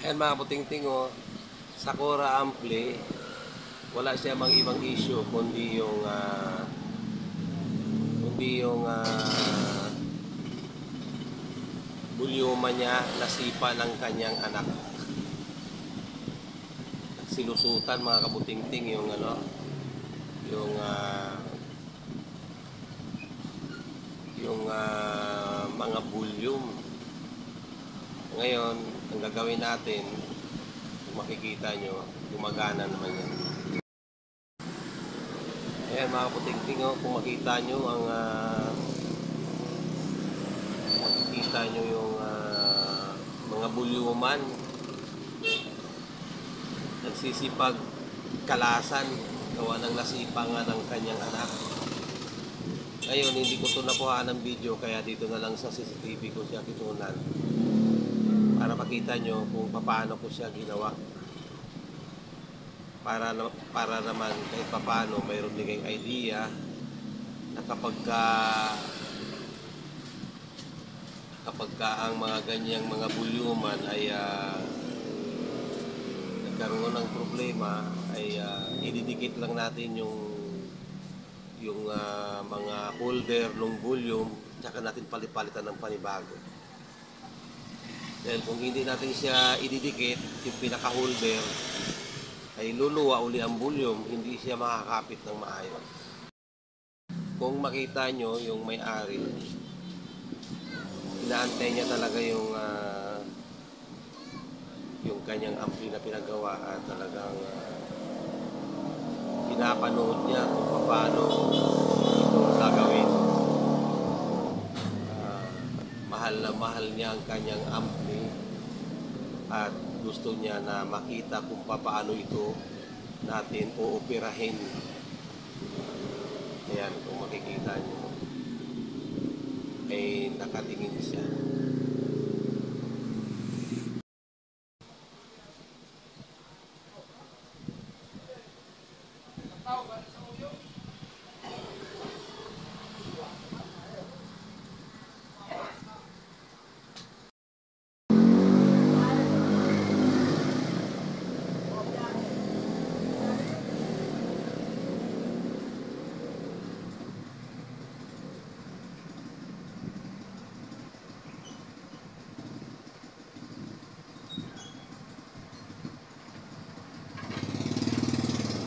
Ayan mga puting-ting, oh, Sakura Ampli, wala siya mang ibang issue kundi yung bulyuma niya nasipa ng kanyang anak. Silusutan mga kabuting-ting yung yung mga bulyum. Ngayon, ang gagawin natin, kung makikita nyo, gumagana naman yan. Ayan mga kabuting-ting, oh, kung makita nyo makikita nyo yung mga bulyuman nagsisipag kalasan gawa ng nasipangan ng kanyang anak. Ngayon, hindi ko ito nakuhaan ng video, kaya dito na lang sa CCTV ko siya kinunan para makita nyo kung paano ko siya ginawa, para naman kahit paano mayroon din kayong idea na kapag ang mga ganyang mga bulyuman ay nagkaroon ng problema, ay ididikit lang natin yung mga holder ng volume, tsaka natin palitan ng panibago. Dahil kung hindi natin siya ididikit, yung pinaka-holder, ay luluwa uli ang volume, hindi siya makakapit ng maayos. Kung makita nyo yung may-ari, inaantay niya talaga yung kanyang ampli na pinagawa, at talagang pinapanood niya kung paano ito gagawin. Mahal na mahal niya ang kanyang ampli at gusto niya na makita kung paano ito natin uoperahin. Ayan, kung makikita niyo ay nakatingin siya.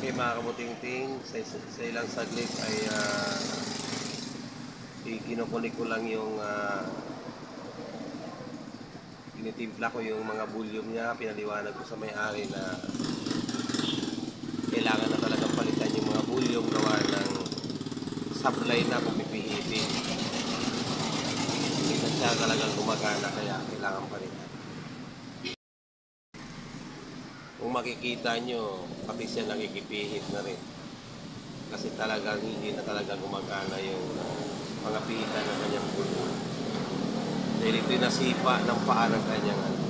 Okay mga kabuting-ting, sa ilang saglit ay kinukunik ko lang yung tinitimpla ko yung mga bulyum niya. Pinaliwanag ko sa may-ari na kailangan na talagang palitan yung mga bulyum gawa ng sablay na pumipihitin. Hindi na siya talagang gumagana, kaya kailangan palitan. Kung makikita nyo, pati siya nakikipihit na rin. Kasi talagang hindi na talaga gumagana yung mga pihitan ng kanyang bulyum. Dahil ito'y nasipa ng paa ng kanyang ano.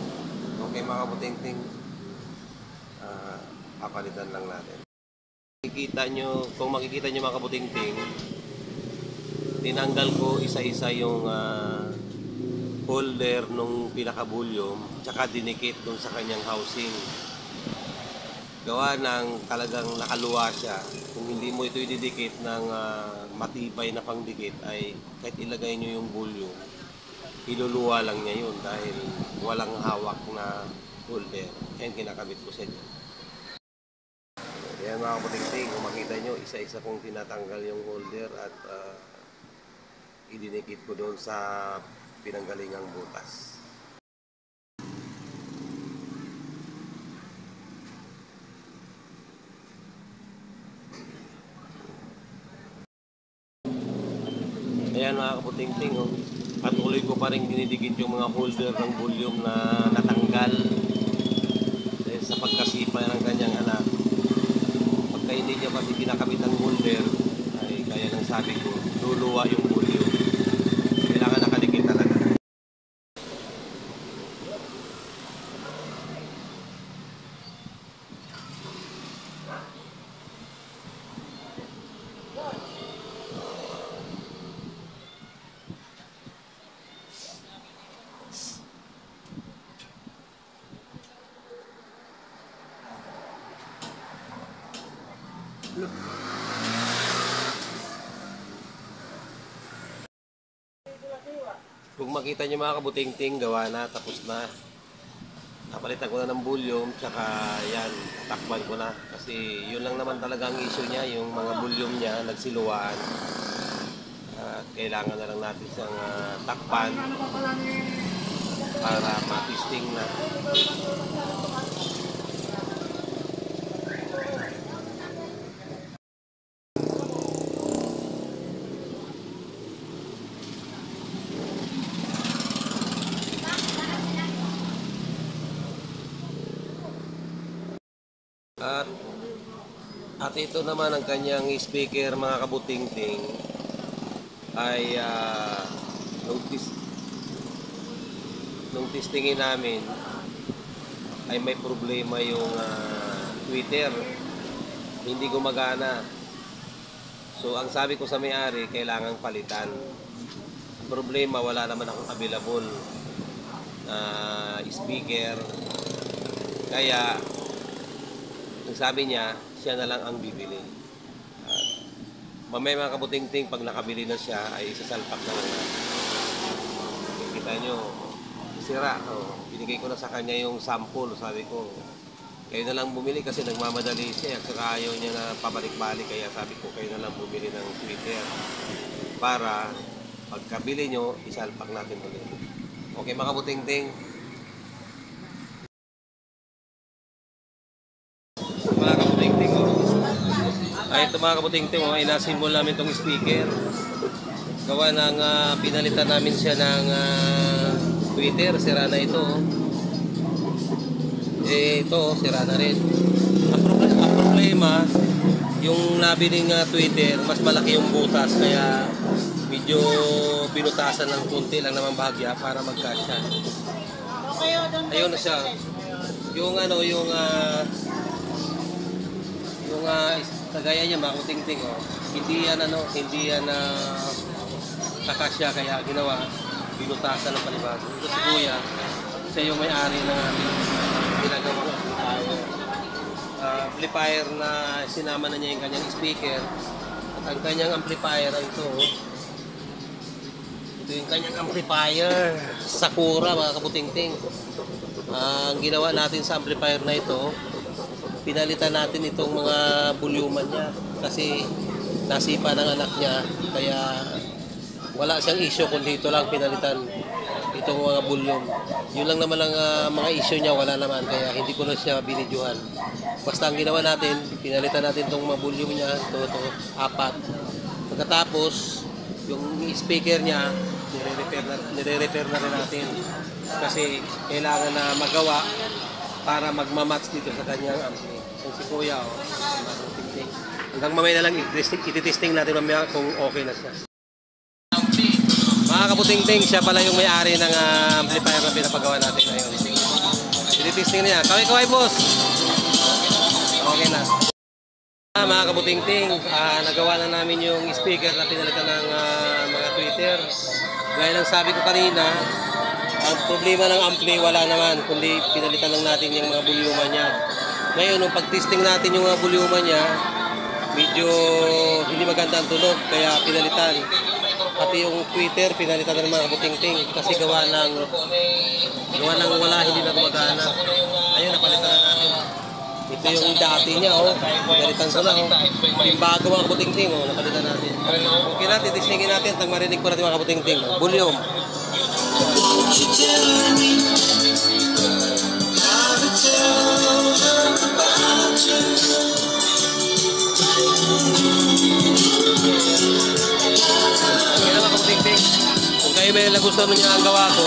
Okay mga kabuting-ting, papalitan lang natin. Kung makikita nyo mga kabuting-ting, tinanggal ko isa-isa yung holder nung pinaka-bulyum, tsaka dinikit dun sa kanyang housing. Gawa ng talagang nakaluwa siya. Kung hindi mo ito ididikit ng matibay na pangdikit, ay kahit ilagay nyo yung bulyum, iluluwa lang niya yun dahil walang hawak na holder. Yan, kinakabit ko siya dyan. Ayan mga kabuting-ting, kung makita nyo, isa-isa kong tinatanggal yung holder at idinikit ko doon sa pinanggalingang butas. Ayan mga kabuting-ting, oh. Patuloy ko pa rin dinidikit yung mga holder ng volume na natanggal dahil sa pagkasipa ng kanyang anak. Pagka hindi niya pati kinakabit ang holder, ay kaya ng sabi ko, luluwa yung volume. Kailangan nakadikit talaga. Kung makita nyo mga kabuting-ting, gawa na, tapos na. Napalitan ko na ng bulyom, tsaka yan, takpan ko na. Kasi yun lang naman talaga ang issue niya, yung mga bulyom niya, nagsiluwaan. At kailangan na lang natin siyang takpan para matisting na. At ito naman ang kanyang speaker mga kabuting-ting ay nung testingin namin ay may problema yung tweeter, hindi gumagana. So ang sabi ko sa may-ari, kailangang palitan. Ang problema, wala naman akong available na speaker, kaya ang sabi niya, siya na lang ang bibili. Mamaya mga kabuting-ting, pag nakabili na siya, ay isasalpak na lang natin. Kita nyo, sira. Binigay ko na sa kanya yung sample. Sabi ko, kayo na lang bumili kasi nagmamadali siya. At saka ayaw niya na pabalik-balik. Kaya sabi ko, kayo na lang bumili ng Twitter. Para pagkabili nyo, isalpak natin ulit. Okay mga kabuting-ting. Mga kabuting-ting, ay ito mga kabuting-ting, inasimul namin itong speaker. Gawa ng pinalitan namin siya ng Twitter, sira na ito. Ito, sira na rin. Ang problema, yung nabiling Twitter, mas malaki yung butas, kaya medyo binutasan ng kunti lang naman bahagya para magkasya. Ayun na siya. Yung kagaya niya mga kabuting-ting, hindi yan kakasya, kaya ginawa, binutasan ng panibago. Ito si Kuya, siya yung may-ari ng aming ginagawang amplifier na sinama na niya yung kanyang speaker. At ang kanyang amplifier ay ito. Ito yung kanyang amplifier, Sakura mga kabuting-ting. Ang ginawa natin sa amplifier na ito, pinalitan natin itong mga bulyuman niya kasi nasipa ng anak niya, kaya wala siyang issue kundi ito lang pinalitan itong mga bulyum. Yun lang naman ang mga issue niya, wala naman, kaya hindi ko na siya binidyohan. Basta ang ginawa natin, pinalitan natin itong mga bulyum niya, ito, 4. Pagkatapos yung speaker niya, nire-repair na rin natin kasi kailangan na magawa para magmamatch dito sa kanyang ampli. Yung si Kuya, hanggang mamaya na lang ititesting natin mamaya kung okay na siya. Mga kabuting-ting, siya pala yung may-ari ng amplifier na pinapagawa natin ngayon. Ititesting niya. Kaway-kaway, boss! Okay na. Mga kabuting-ting, nagawa na namin yung speaker na pinalitan ng mga Twitter. Gaya ng sabi ko kanina, ang problema ng ampli, wala naman, kundi pinalitan lang natin yung mga bulyuma niya. Ngayon, nung pag-testing natin yung mga bulyuma niya, medyo hindi maganda ang tunog, kaya pinalitan. Pati yung Twitter, pinalitan ng mga kabuting-ting kasi gawa ng wala, hindi na gumagana. Ayun, napalitan na natin. Ito yung dati niya, pinalitan ko na. Yung bago mga kabuting-ting, napalitan natin. Okay natin, testingin natin, tang marinig ko natin mga kabuting-ting. Bulyum. Won't you tell me how to tell them about you? Okay na mga kabuting-ting. Kung kayo may nagustuhan mo niya ang gawa ko,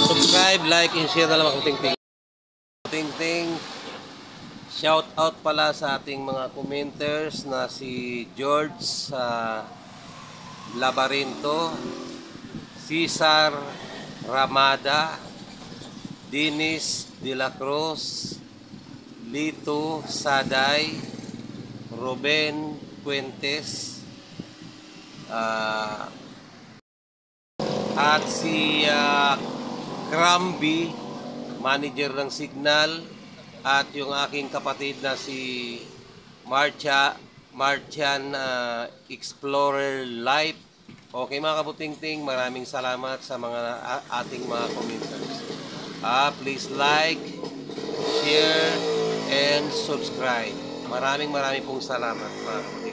subscribe, like, and share na lang mga kabuting-ting. Kabuting-ting, shout out pala sa ating mga commenters na si George Labarinto, Cesar Ramada, Dennis De La Cruz, Lito Saday, Ruben Puentes, at si Cramby, manager ng Signal, at yung aking kapatid na si Martian Explorer Life. Okay mga kabutingting, maraming salamat sa mga ating mga commenters. Please like, share, and subscribe. Maraming pong salamat mga kabutingting.